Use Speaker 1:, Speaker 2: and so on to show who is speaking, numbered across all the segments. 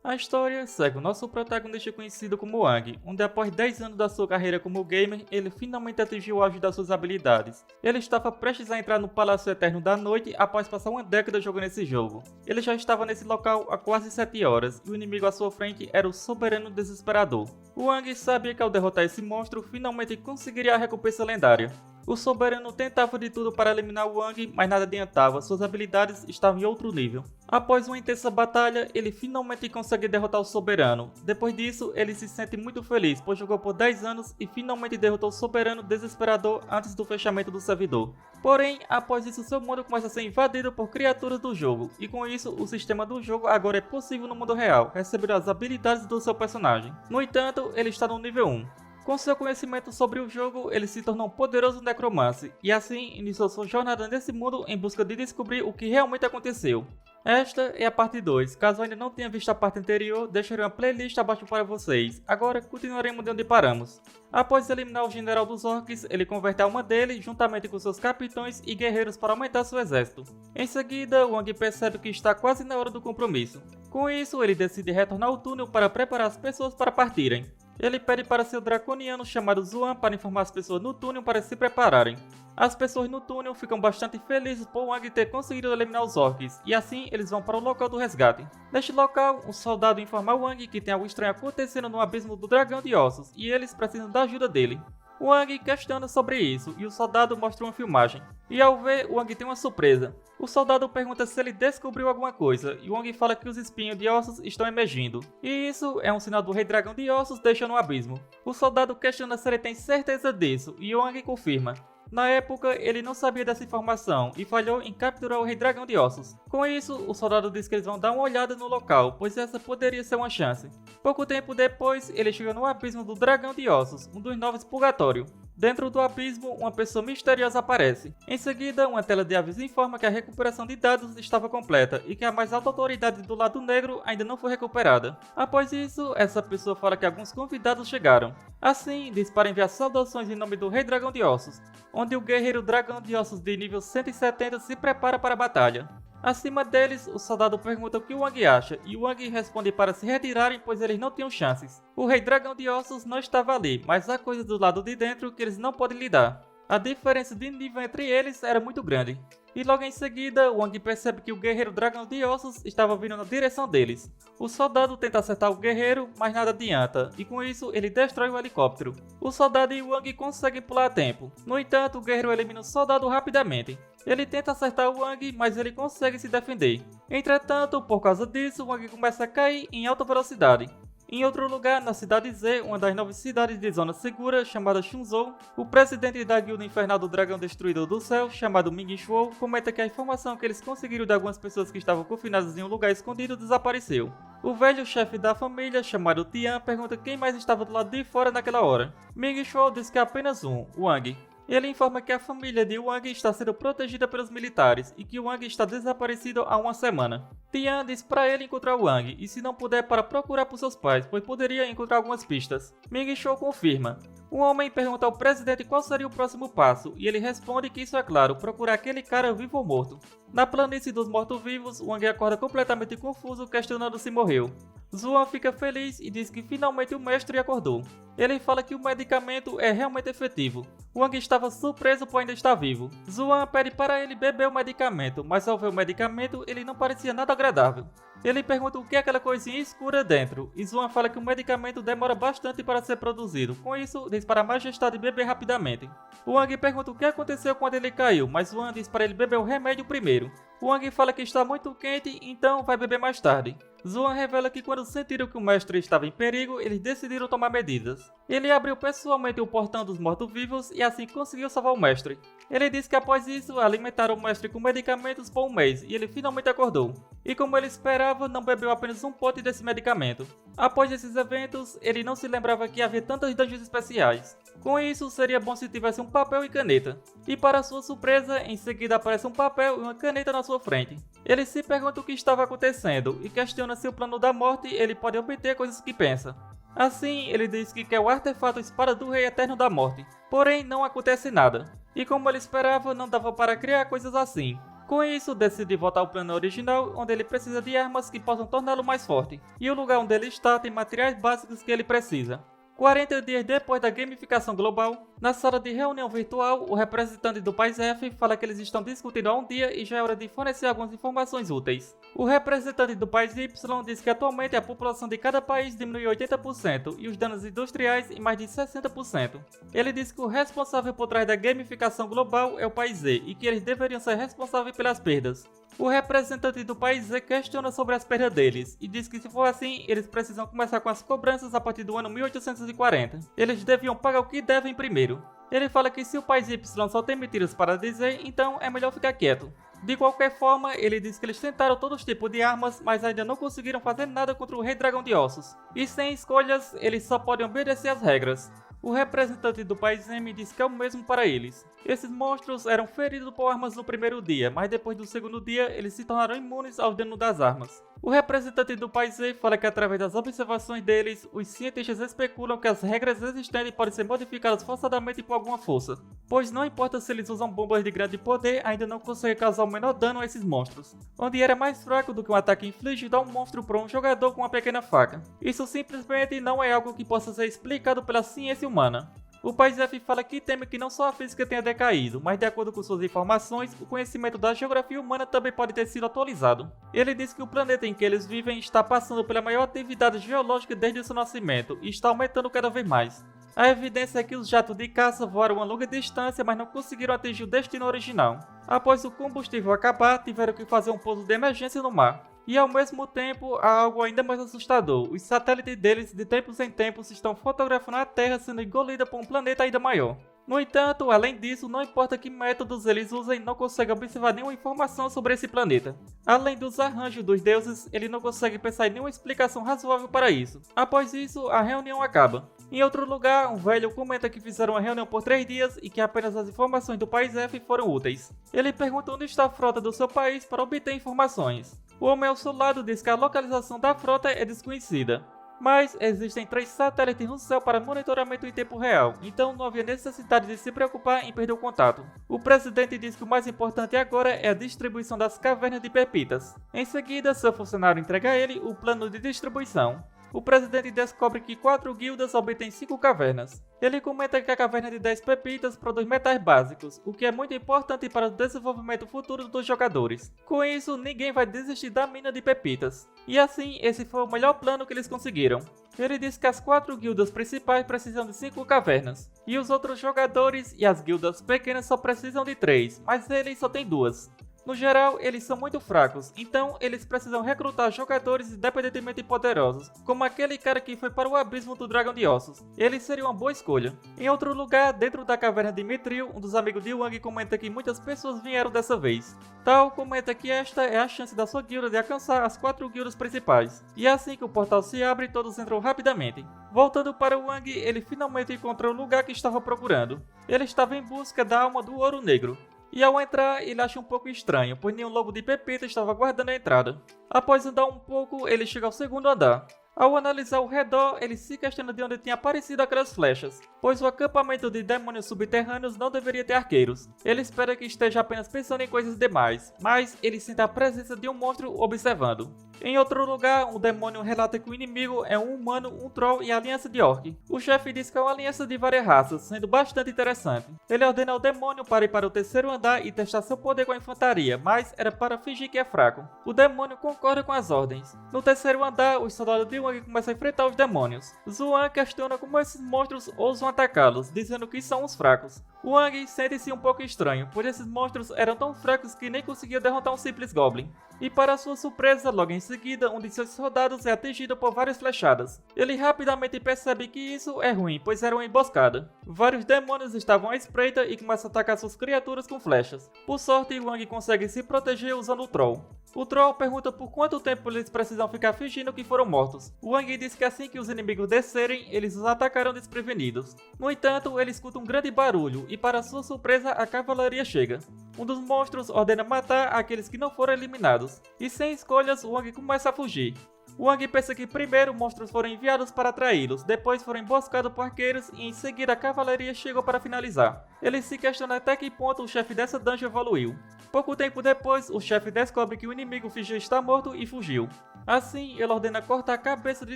Speaker 1: A história segue o nosso protagonista conhecido como Wang, onde após 10 anos da sua carreira como gamer, ele finalmente atingiu o auge das suas habilidades. Ele estava prestes a entrar no Palácio Eterno da Noite após passar uma década jogando esse jogo. Ele já estava nesse local há quase 7 horas, e o inimigo à sua frente era o Soberano Desesperador. O Wang sabia que ao derrotar esse monstro, finalmente conseguiria a recompensa lendária. O Soberano tentava de tudo para eliminar o Wang, mas nada adiantava, suas habilidades estavam em outro nível. Após uma intensa batalha, ele finalmente consegue derrotar o Soberano. Depois disso, ele se sente muito feliz, pois jogou por 10 anos e finalmente derrotou o Soberano Desesperador antes do fechamento do servidor. Porém, após isso seu mundo começa a ser invadido por criaturas do jogo, e com isso o sistema do jogo agora é possível no mundo real, receber as habilidades do seu personagem. No entanto, ele está no nível 1. Com seu conhecimento sobre o jogo, ele se tornou um poderoso necromante, e assim iniciou sua jornada nesse mundo em busca de descobrir o que realmente aconteceu. Esta é a parte 2, caso ainda não tenha visto a parte anterior, deixarei uma playlist abaixo para vocês. Agora continuaremos de onde paramos. Após eliminar o general dos orcs, ele converte a alma dele juntamente com seus capitães e guerreiros para aumentar seu exército. Em seguida, Wang percebe que está quase na hora do compromisso. Com isso, ele decide retornar ao túnel para preparar as pessoas para partirem. Ele pede para seu draconiano chamado Zuan para informar as pessoas no túnel para se prepararem. As pessoas no túnel ficam bastante felizes por Wang ter conseguido eliminar os orcs, e assim eles vão para o local do resgate. Neste local, um soldado informa a Wang que tem algo estranho acontecendo no abismo do dragão de ossos, e eles precisam da ajuda dele. Wang questiona sobre isso, e o soldado mostra uma filmagem. E ao ver, Wang tem uma surpresa. O soldado pergunta se ele descobriu alguma coisa, e Wang fala que os espinhos de ossos estão emergindo. E isso é um sinal do Rei Dragão de Ossos deixando o abismo. O soldado questiona se ele tem certeza disso, e Wang confirma. Na época, ele não sabia dessa informação e falhou em capturar o Rei Dragão de Ossos. Com isso, o soldado diz que eles vão dar uma olhada no local, pois essa poderia ser uma chance. Pouco tempo depois, ele chega no abismo do Dragão de Ossos, um dos novos Purgatório. Dentro do abismo, uma pessoa misteriosa aparece. Em seguida, uma tela de aviso informa que a recuperação de dados estava completa e que a mais alta autoridade do lado negro ainda não foi recuperada. Após isso, essa pessoa fala que alguns convidados chegaram. Assim, diz para enviar saudações em nome do Rei Dragão de Ossos, onde o guerreiro Dragão de Ossos de nível 170 se prepara para a batalha. Acima deles, o soldado pergunta o que o Wang acha, e o Wang responde para se retirarem pois eles não tinham chances. O Rei Dragão de Ossos não estava ali, mas há coisas do lado de dentro que eles não podem lidar. A diferença de nível entre eles era muito grande. E logo em seguida, Wang percebe que o guerreiro Dragão de Ossos estava vindo na direção deles. O soldado tenta acertar o guerreiro, mas nada adianta, e com isso ele destrói o helicóptero. O soldado e Wang conseguem pular a tempo. No entanto, o guerreiro elimina o soldado rapidamente. Ele tenta acertar o Wang, mas ele consegue se defender. Entretanto, por causa disso, Wang começa a cair em alta velocidade. Em outro lugar, na cidade Z, uma das 9 cidades de zona segura, chamada Shunzhou, o presidente da guilda infernal do dragão destruidor do céu, chamado Ming Shuo, comenta que a informação que eles conseguiram de algumas pessoas que estavam confinadas em um lugar escondido desapareceu. O velho chefe da família, chamado Tian, pergunta quem mais estava do lado de fora naquela hora. Ming Shuo diz que é apenas um, Wang. Ele informa que a família de Wang está sendo protegida pelos militares e que Wang está desaparecido há uma semana. Tian diz para ele encontrar Wang e se não puder para procurar por seus pais, pois poderia encontrar algumas pistas. Ming Shuo confirma. O homem pergunta ao presidente qual seria o próximo passo e ele responde que isso é claro, procurar aquele cara vivo ou morto. Na planície dos mortos-vivos, Wang acorda completamente confuso questionando se morreu. Zuan fica feliz e diz que finalmente o mestre acordou. Ele fala que o medicamento é realmente efetivo. Wang estava surpreso por ainda estar vivo. Zuan pede para ele beber o medicamento, mas ao ver o medicamento ele não parecia nada agradável. Ele pergunta o que é aquela coisinha escura dentro, e Zuan fala que o medicamento demora bastante para ser produzido, com isso diz para a majestade beber rapidamente. Wang pergunta o que aconteceu quando ele caiu, mas Zuan diz para ele beber o remédio primeiro. Wang fala que está muito quente, então vai beber mais tarde. Zuan revela que quando sentiram que o mestre estava em perigo, eles decidiram tomar medidas. Ele abriu pessoalmente o portão dos mortos-vivos e assim conseguiu salvar o mestre. Ele diz que após isso, alimentaram o mestre com medicamentos por um mês e ele finalmente acordou. E como ele esperava, não bebeu apenas um pote desse medicamento. Após esses eventos, ele não se lembrava que havia tantas dungeons especiais. Com isso, seria bom se tivesse um papel e caneta. E para sua surpresa, em seguida aparece um papel e uma caneta na sua frente. Ele se pergunta o que estava acontecendo e questiona se o plano da morte ele pode obter coisas que pensa. Assim, ele diz que quer o artefato Espada do Rei Eterno da Morte, porém não acontece nada. E como ele esperava, não dava para criar coisas assim. Com isso, decide voltar ao plano original, onde ele precisa de armas que possam torná-lo mais forte, e o lugar onde ele está tem materiais básicos que ele precisa. 40 dias depois da gamificação global, na sala de reunião virtual, o representante do país F fala que eles estão discutindo há um dia e já é hora de fornecer algumas informações úteis. O representante do país Y diz que atualmente a população de cada país diminuiu 80% e os danos industriais em mais de 60%. Ele diz que o responsável por trás da gamificação global é o país Z e que eles deveriam ser responsáveis pelas perdas. O representante do país Z questiona sobre as perdas deles e diz que se for assim, eles precisam começar com as cobranças a partir do ano 1840. Eles deviam pagar o que devem primeiro. Ele fala que se o país Y só tem mentiras para dizer, então é melhor ficar quieto. De qualquer forma, ele diz que eles tentaram todos os tipos de armas, mas ainda não conseguiram fazer nada contra o Rei Dragão de Ossos. E sem escolhas, eles só podem obedecer às regras. O representante do país M diz que é o mesmo para eles. Esses monstros eram feridos por armas no primeiro dia, mas depois do segundo dia eles se tornaram imunes ao dano das armas. O representante do país Z fala que através das observações deles, os cientistas especulam que as regras existentes podem ser modificadas forçadamente por alguma força, pois não importa se eles usam bombas de grande poder, ainda não conseguem causar o menor dano a esses monstros, onde era mais fraco do que um ataque infligido a um monstro por um jogador com uma pequena faca. Isso simplesmente não é algo que possa ser explicado pela ciência humana. O país F fala que teme que não só a física tenha decaído, mas de acordo com suas informações, o conhecimento da geografia humana também pode ter sido atualizado. Ele diz que o planeta em que eles vivem está passando pela maior atividade geológica desde o seu nascimento e está aumentando cada vez mais. A evidência é que os jatos de caça voaram uma longa distância, mas não conseguiram atingir o destino original. Após o combustível acabar, tiveram que fazer um pouso de emergência no mar. E ao mesmo tempo, há algo ainda mais assustador. Os satélites deles, de tempos em tempos, estão fotografando a Terra sendo engolida por um planeta ainda maior. No entanto, além disso, não importa que métodos eles usem, não conseguem observar nenhuma informação sobre esse planeta. Além dos arranjos dos deuses, ele não consegue pensar em nenhuma explicação razoável para isso. Após isso, a reunião acaba. Em outro lugar, um velho comenta que fizeram uma reunião por 3 dias e que apenas as informações do país F foram úteis. Ele pergunta onde está a frota do seu país para obter informações. O homem ao seu lado diz que a localização da frota é desconhecida. Mas existem 3 satélites no céu para monitoramento em tempo real, então não havia necessidade de se preocupar em perder o contato. O presidente diz que o mais importante agora é a distribuição das cavernas de pepitas. Em seguida, seu funcionário entrega a ele o plano de distribuição. O presidente descobre que 4 guildas obtêm 5 cavernas. Ele comenta que a caverna de 10 pepitas produz metais básicos, o que é muito importante para o desenvolvimento futuro dos jogadores. Com isso, ninguém vai desistir da mina de pepitas. E assim, esse foi o melhor plano que eles conseguiram. Ele diz que as 4 guildas principais precisam de 5 cavernas, e os outros jogadores e as guildas pequenas só precisam de 3, mas ele só tem 2. No geral, eles são muito fracos, então eles precisam recrutar jogadores independentemente poderosos, como aquele cara que foi para o abismo do Dragão de Ossos. Ele seria uma boa escolha. Em outro lugar, dentro da caverna de Mithril, um dos amigos de Wang comenta que muitas pessoas vieram dessa vez. Tal comenta que esta é a chance da sua guilda de alcançar as 4 guildas principais, e assim que o portal se abre, todos entram rapidamente. Voltando para Wang, ele finalmente encontrou o lugar que estava procurando. Ele estava em busca da alma do Ouro Negro. E ao entrar, ele acha um pouco estranho, pois nenhum lobo de pepita estava guardando a entrada. Após andar um pouco, ele chega ao segundo andar. Ao analisar o redor, ele se questiona de onde tinha aparecido aquelas flechas, pois o acampamento de demônios subterrâneos não deveria ter arqueiros. Ele espera que esteja apenas pensando em coisas demais, mas ele sente a presença de um monstro observando. Em outro lugar, um demônio relata que o inimigo é um humano, um troll e a aliança de orc. O chefe diz que é uma aliança de várias raças, sendo bastante interessante. Ele ordena ao demônio para ir para o terceiro andar e testar seu poder com a infantaria, mas era para fingir que é fraco. O demônio concorda com as ordens. No terceiro andar, os soldados de Wang começam a enfrentar os demônios. Zuan questiona como esses monstros ousam atacá-los, dizendo que são os fracos. Wang sente-se um pouco estranho, pois esses monstros eram tão fracos que nem conseguiam derrotar um simples goblin. E para sua surpresa, logo em seguida, um de seus soldados é atingido por várias flechadas. Ele rapidamente percebe que isso é ruim, pois era uma emboscada. Vários demônios estavam à espreita e começam a atacar suas criaturas com flechas. Por sorte, Wang consegue se proteger usando o Troll. O Troll pergunta por quanto tempo eles precisam ficar fingindo que foram mortos. Wang diz que assim que os inimigos descerem, eles os atacarão desprevenidos. No entanto, ele escuta um grande barulho e, para sua surpresa, a cavalaria chega. Um dos monstros ordena matar aqueles que não foram eliminados, e sem escolhas, Wang começa a fugir. Wang pensa que primeiro monstros foram enviados para atraí-los, depois foram emboscados por arqueiros e em seguida a cavalaria chegou para finalizar. Ele se questiona até que ponto o chefe dessa dungeon evoluiu. Pouco tempo depois, o chefe descobre que o inimigo fingiu estar morto e fugiu. Assim, ele ordena cortar a cabeça de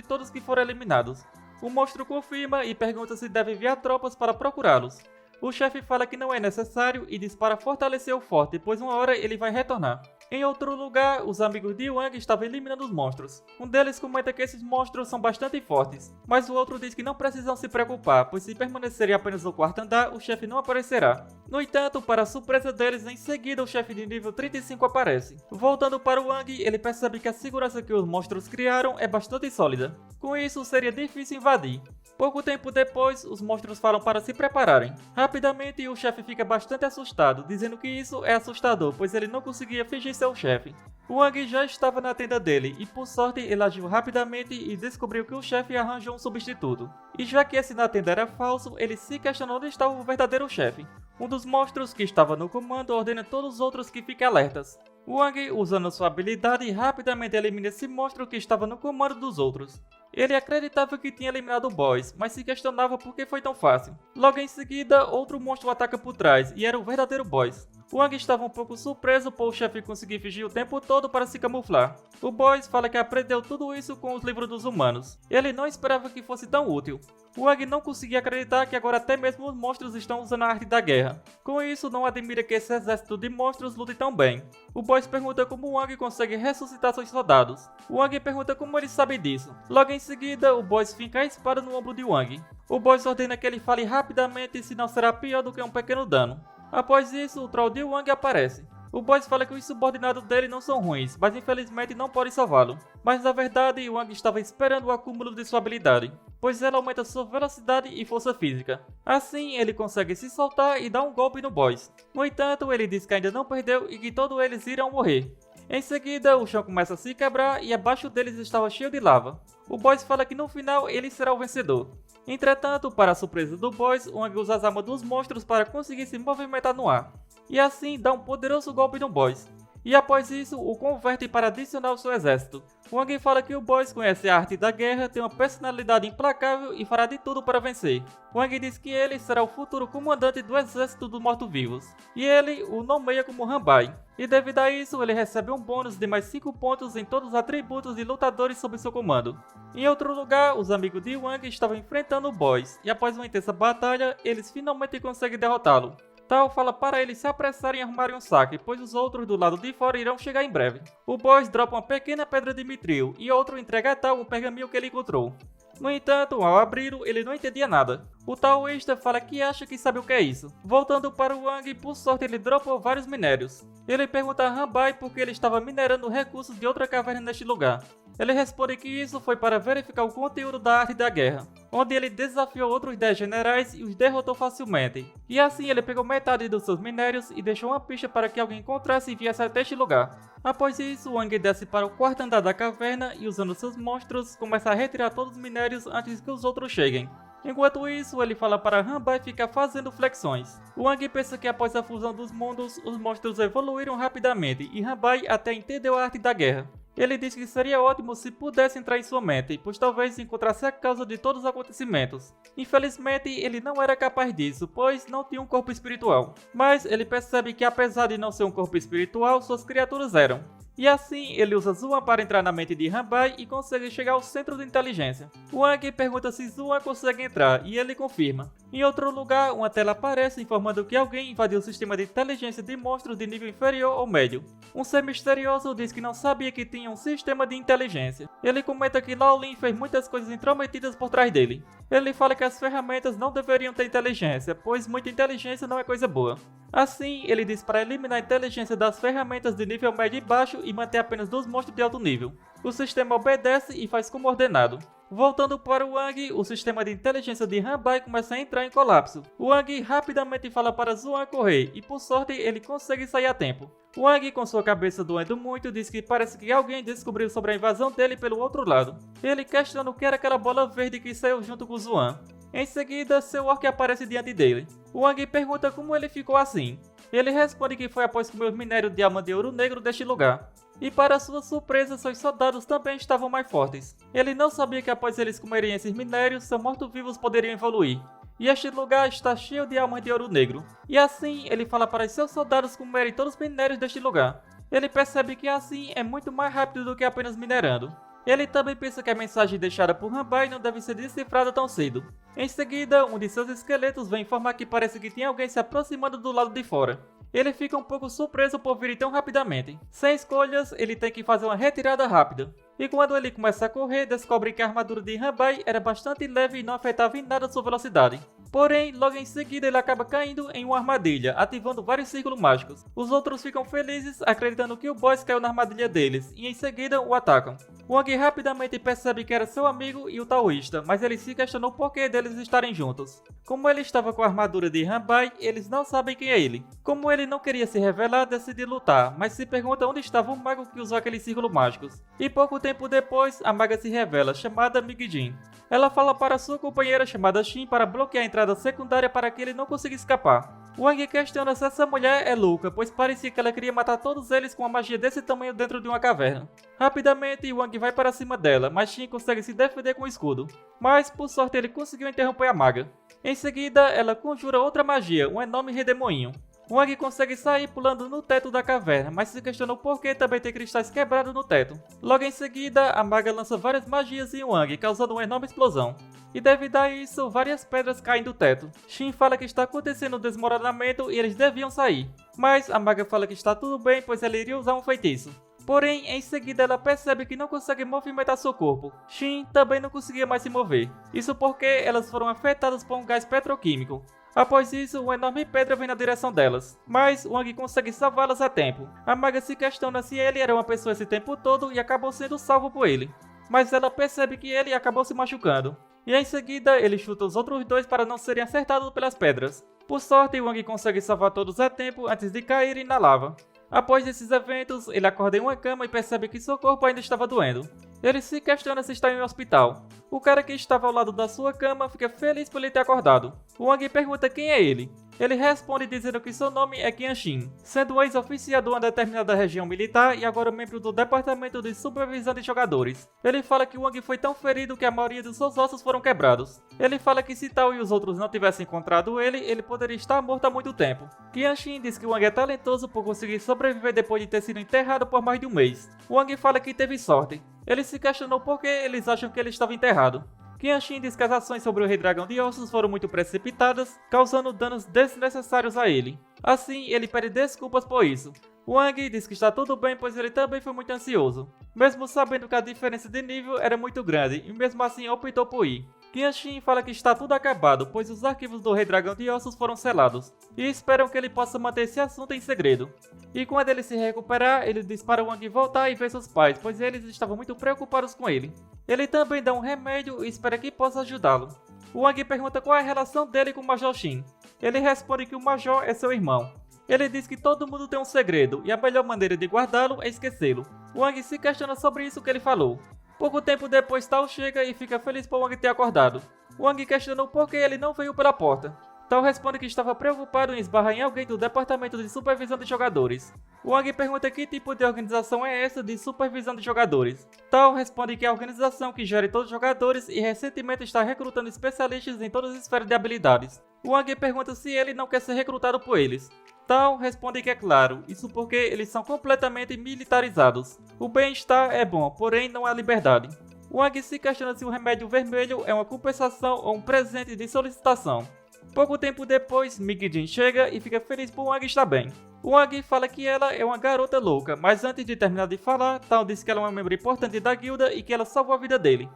Speaker 1: todos que foram eliminados. O monstro confirma e pergunta se deve enviar tropas para procurá-los. O chefe fala que não é necessário e diz para fortalecer o forte, pois uma hora ele vai retornar. Em outro lugar, os amigos de Wang estavam eliminando os monstros. Um deles comenta que esses monstros são bastante fortes, mas o outro diz que não precisam se preocupar, pois se permanecerem apenas no quarto andar, o chefe não aparecerá. No entanto, para a surpresa deles, em seguida o chefe de nível 35 aparece. Voltando para o Wang, ele percebe que a segurança que os monstros criaram é bastante sólida. Com isso, seria difícil invadir. Pouco tempo depois, os monstros falam para se prepararem. Rapidamente, o chefe fica bastante assustado, dizendo que isso é assustador, pois ele não conseguia fingir ser o chefe. Wang já estava na tenda dele e, por sorte, ele agiu rapidamente e descobriu que o chefe arranjou um substituto. E já que esse na tenda era falso, ele se questionou onde estava o verdadeiro chefe. Um dos monstros que estava no comando ordena todos os outros que fiquem alertas. Wang, usando sua habilidade, rapidamente elimina esse monstro que estava no comando dos outros. Ele acreditava que tinha eliminado o boss, mas se questionava por que foi tão fácil. Logo em seguida, outro monstro ataca por trás, e era o verdadeiro boss. Wang estava um pouco surpreso por o chefe conseguir fugir o tempo todo para se camuflar. O boss fala que aprendeu tudo isso com os livros dos humanos. Ele não esperava que fosse tão útil. Wang não conseguia acreditar que agora até mesmo os monstros estão usando a arte da guerra. Com isso, não admira que esse exército de monstros lute tão bem. O boss pergunta como Wang consegue ressuscitar seus soldados. Wang pergunta como ele sabe disso. Logo em seguida, o boss finca a espada no ombro de Wang. O boss ordena que ele fale rapidamente, senão será pior do que um pequeno dano. Após isso, o troll de Wang aparece. O boss fala que os subordinados dele não são ruins, mas infelizmente não podem salvá-lo. Mas na verdade, Wang estava esperando o acúmulo de sua habilidade, pois ela aumenta sua velocidade e força física. Assim, ele consegue se soltar e dar um golpe no boss. No entanto, ele diz que ainda não perdeu e que todos eles irão morrer. Em seguida, o chão começa a se quebrar e abaixo deles estava cheio de lava. O boss fala que no final ele será o vencedor. Entretanto, para a surpresa do boss, Wang usa as armas dos monstros para conseguir se movimentar no ar. E assim dá um poderoso golpe no boss. E após isso, o converte para adicionar ao seu exército. Wang fala que o boss conhece a arte da guerra, tem uma personalidade implacável e fará de tudo para vencer. Wang diz que ele será o futuro comandante do exército dos mortos-vivos. E ele o nomeia como Hanbai. E devido a isso, ele recebe um bônus de mais 5 pontos em todos os atributos de lutadores sob seu comando. Em outro lugar, os amigos de Wang estavam enfrentando o boss, e após uma intensa batalha, eles finalmente conseguem derrotá-lo. Tal fala para eles se apressarem e arrumarem um saque, pois os outros do lado de fora irão chegar em breve. O boss dropa uma pequena pedra de mitril e outro entrega a Tal um pergaminho que ele encontrou. No entanto, ao abri-lo, ele não entendia nada. O taoísta fala que acha que sabe o que é isso. Voltando para o Wang, por sorte ele dropou vários minérios. Ele pergunta a Hanbai por que ele estava minerando recursos de outra caverna neste lugar. Ele responde que isso foi para verificar o conteúdo da arte da guerra, onde ele desafiou outros 10 generais e os derrotou facilmente. E assim ele pegou metade dos seus minérios e deixou uma pista para que alguém encontrasse e viesse até este lugar. Após isso, Wang desce para o quarto andar da caverna e usando seus monstros, começa a retirar todos os minérios antes que os outros cheguem. Enquanto isso, ele fala para Hanbai ficar fazendo flexões. Wang pensa que após a fusão dos mundos, os monstros evoluíram rapidamente e Hanbai até entendeu a arte da guerra. Ele diz que seria ótimo se pudesse entrar em sua mente, pois talvez encontrasse a causa de todos os acontecimentos. Infelizmente, ele não era capaz disso, pois não tinha um corpo espiritual. Mas ele percebe que apesar de não ser um corpo espiritual, suas criaturas eram. E assim, ele usa Zuan para entrar na mente de Hanbai e consegue chegar ao centro de inteligência. Wang pergunta se Zuan consegue entrar e ele confirma. Em outro lugar, uma tela aparece informando que alguém invadiu o sistema de inteligência de monstros de nível inferior ou médio. Um ser misterioso diz que não sabia que tinha um sistema de inteligência. Ele comenta que Laolin fez muitas coisas intrometidas por trás dele. Ele fala que as ferramentas não deveriam ter inteligência, pois muita inteligência não é coisa boa. Assim, ele diz para eliminar a inteligência das ferramentas de nível médio e baixo e manter apenas dos monstros de alto nível. O sistema obedece e faz como ordenado. Voltando para o Wang, o sistema de inteligência de Hanbai começa a entrar em colapso. Wang rapidamente fala para Zuan correr e por sorte ele consegue sair a tempo. Wang, com sua cabeça doendo muito, diz que parece que alguém descobriu sobre a invasão dele pelo outro lado. Ele questiona o que era aquela bola verde que saiu junto com Zuan. Em seguida, seu orc aparece diante dele. Wang pergunta como ele ficou assim. Ele responde que foi após comer os minérios de alma de ouro negro deste lugar. E para sua surpresa, seus soldados também estavam mais fortes. Ele não sabia que após eles comerem esses minérios, seus mortos-vivos poderiam evoluir. E este lugar está cheio de almas de ouro negro. E assim, ele fala para seus soldados comerem todos os minérios deste lugar. Ele percebe que assim é muito mais rápido do que apenas minerando. Ele também pensa que a mensagem deixada por Ranbai não deve ser decifrada tão cedo. Em seguida, um de seus esqueletos vem informar que parece que tem alguém se aproximando do lado de fora. Ele fica um pouco surpreso por virem tão rapidamente. Sem escolhas, ele tem que fazer uma retirada rápida. E quando ele começa a correr, descobre que a armadura de Ranbai era bastante leve e não afetava em nada sua velocidade. Porém, logo em seguida ele acaba caindo em uma armadilha, ativando vários círculos mágicos. Os outros ficam felizes, acreditando que o boss caiu na armadilha deles, e em seguida o atacam. Wang rapidamente percebe que era seu amigo e o taoísta, mas ele se questionou por que deles estarem juntos. Como ele estava com a armadura de Ranbai, eles não sabem quem é ele. Como ele não queria se revelar, decide lutar, mas se pergunta onde estava o mago que usou aqueles círculos mágicos. E pouco tempo depois, a maga se revela, chamada Migi-Jin. Ela fala para sua companheira chamada Shin para bloquear a entrada secundária para que ele não consiga escapar. Wang questiona se essa mulher é louca, pois parecia que ela queria matar todos eles com uma magia desse tamanho dentro de uma caverna. Rapidamente, Wang vai para cima dela, mas Shin consegue se defender com o escudo. Mas, por sorte, ele conseguiu interromper a maga. Em seguida, ela conjura outra magia, um enorme redemoinho. Wang consegue sair pulando no teto da caverna, mas se questiona o porquê também tem cristais quebrados no teto. Logo em seguida, a maga lança várias magias em Wang, causando uma enorme explosão. E devido a isso, várias pedras caem do teto. Shin fala que está acontecendo um desmoronamento e eles deviam sair. Mas a maga fala que está tudo bem, pois ela iria usar um feitiço. Porém, em seguida ela percebe que não consegue movimentar seu corpo. Shin também não conseguia mais se mover. Isso porque elas foram afetadas por um gás petroquímico. Após isso, uma enorme pedra vem na direção delas, mas Wang consegue salvá-las a tempo. A maga se questiona se ele era uma pessoa esse tempo todo e acabou sendo salvo por ele. Mas ela percebe que ele acabou se machucando. E em seguida, ele chuta os outros dois para não serem acertados pelas pedras. Por sorte, Wang consegue salvar todos a tempo antes de caírem na lava. Após esses eventos, ele acorda em uma cama e percebe que seu corpo ainda estava doendo. Ele se questiona se está em um hospital. O cara que estava ao lado da sua cama fica feliz por ele ter acordado. Wang pergunta quem é ele. Ele responde dizendo que seu nome é Qianxin, sendo um ex-oficial de uma determinada região militar e agora membro do departamento de supervisão de jogadores. Ele fala que Wang foi tão ferido que a maioria dos seus ossos foram quebrados. Ele fala que se Tao e os outros não tivessem encontrado ele, ele poderia estar morto há muito tempo. Qianxin diz que Wang é talentoso por conseguir sobreviver depois de ter sido enterrado por mais de um mês. Wang fala que teve sorte. Ele se questionou por que eles acham que ele estava enterrado. Qianxin diz que as ações sobre o Rei Dragão de Ossos foram muito precipitadas, causando danos desnecessários a ele. Assim, ele pede desculpas por isso. Wang diz que está tudo bem, pois ele também foi muito ansioso, mesmo sabendo que a diferença de nível era muito grande e mesmo assim optou por ir. Qianxin fala que está tudo acabado, pois os arquivos do Rei Dragão de Ossos foram selados, e esperam que ele possa manter esse assunto em segredo. E quando ele se recuperar, ele diz para Wang voltar e ver seus pais, pois eles estavam muito preocupados com ele. Ele também dá um remédio e espera que possa ajudá-lo. Wang pergunta qual é a relação dele com o Major Shin. Ele responde que o Major é seu irmão. Ele diz que todo mundo tem um segredo, e a melhor maneira de guardá-lo é esquecê-lo. Wang se questiona sobre isso que ele falou. Pouco tempo depois, Tao chega e fica feliz por Wang ter acordado. Wang questionou por que ele não veio pela porta. Tao responde que estava preocupado em esbarrar em alguém do departamento de supervisão de jogadores. Wang pergunta que tipo de organização é essa de supervisão de jogadores. Tao responde que é a organização que gere todos os jogadores e recentemente está recrutando especialistas em todas as esferas de habilidades. Wang pergunta se ele não quer ser recrutado por eles. Tao responde que é claro, isso porque eles são completamente militarizados. O bem-estar é bom, porém não há liberdade. Wang se questiona se o remédio vermelho é uma compensação ou um presente de solicitação. Pouco tempo depois, Migi-Jin chega e fica feliz por Wang estar bem. Wang fala que ela é uma garota louca, mas antes de terminar de falar, Tao diz que ela é uma membro importante da guilda e que ela salvou a vida dele.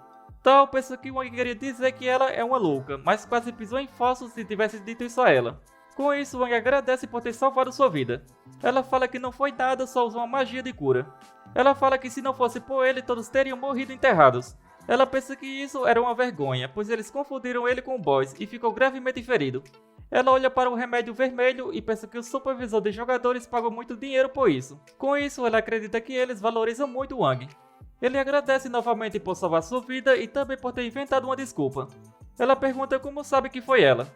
Speaker 1: Tao pensa que Wang queria dizer que ela é uma louca, mas quase pisou em falso se tivesse dito isso a ela. Com isso, Wang agradece por ter salvado sua vida. Ela fala que não foi nada, só usou uma magia de cura. Ela fala que se não fosse por ele, todos teriam morrido enterrados. Ela pensa que isso era uma vergonha, pois eles confundiram ele com o boss e ficou gravemente ferido. Ela olha para o remédio vermelho e pensa que o supervisor de jogadores pagou muito dinheiro por isso. Com isso, ela acredita que eles valorizam muito Wang. Ele agradece novamente por salvar sua vida e também por ter inventado uma desculpa. Ela pergunta como sabe que foi ela.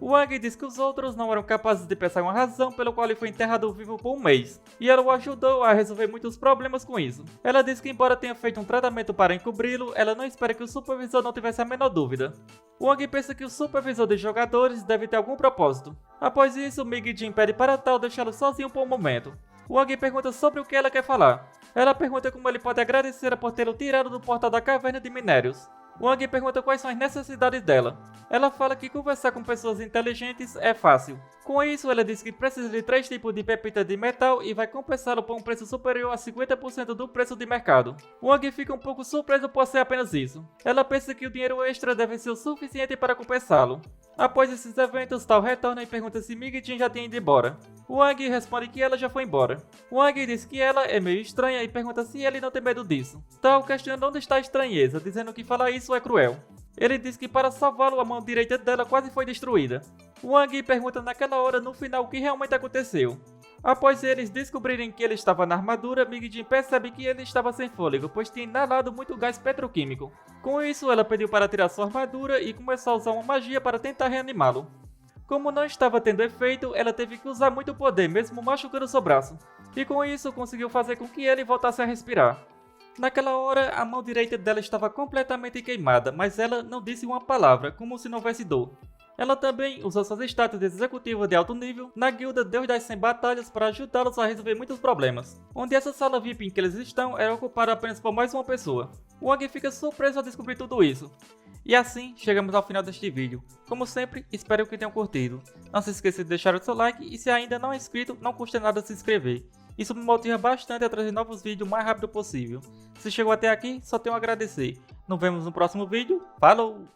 Speaker 1: Wang diz que os outros não eram capazes de pensar em uma razão pelo qual ele foi enterrado vivo por um mês, e ela o ajudou a resolver muitos problemas com isso. Ela diz que embora tenha feito um tratamento para encobri-lo, ela não espera que o supervisor não tivesse a menor dúvida. Wang pensa que o supervisor dos jogadores deve ter algum propósito. Após isso, Mig Jin pede para Tal deixá-lo sozinho por um momento. Wang pergunta sobre o que ela quer falar. Ela pergunta como ele pode agradecer por tê-lo tirado do portal da caverna de minérios. Wang pergunta quais são as necessidades dela. Ela fala que conversar com pessoas inteligentes é fácil. Com isso, ela diz que precisa de 3 tipos de pepita de metal e vai compensá-lo por um preço superior a 50% do preço de mercado. Wang fica um pouco surpreso por ser apenas isso. Ela pensa que o dinheiro extra deve ser o suficiente para compensá-lo. Após esses eventos, Tal retorna e pergunta se Mig Jin já tinha ido embora. Wang responde que ela já foi embora. Wang diz que ela é meio estranha e pergunta se ele não tem medo disso. Tal questiona onde está a estranheza, dizendo que falar isso é cruel. Ele diz que para salvá-lo a mão direita dela quase foi destruída. Wang pergunta naquela hora no final o que realmente aconteceu. Após eles descobrirem que ele estava na armadura, Mig Jin percebe que ele estava sem fôlego, pois tinha inalado muito gás petroquímico. Com isso, ela pediu para tirar sua armadura e começou a usar uma magia para tentar reanimá-lo. Como não estava tendo efeito, ela teve que usar muito poder, mesmo machucando seu braço. E com isso, conseguiu fazer com que ele voltasse a respirar. Naquela hora, a mão direita dela estava completamente queimada, mas ela não disse uma palavra, como se não houvesse dor. Ela também usou suas status de executiva de alto nível na guilda Deus das 100 Batalhas para ajudá-los a resolver muitos problemas, onde essa sala VIP em que eles estão era ocupada apenas por mais uma pessoa. Wang fica surpreso ao descobrir tudo isso. E assim, chegamos ao final deste vídeo. Como sempre, espero que tenham curtido. Não se esqueça de deixar o seu like e se ainda não é inscrito, não custa nada se inscrever. Isso me motiva bastante a trazer novos vídeos o mais rápido possível. Se chegou até aqui, só tenho a agradecer. Nos vemos no próximo vídeo. Falou!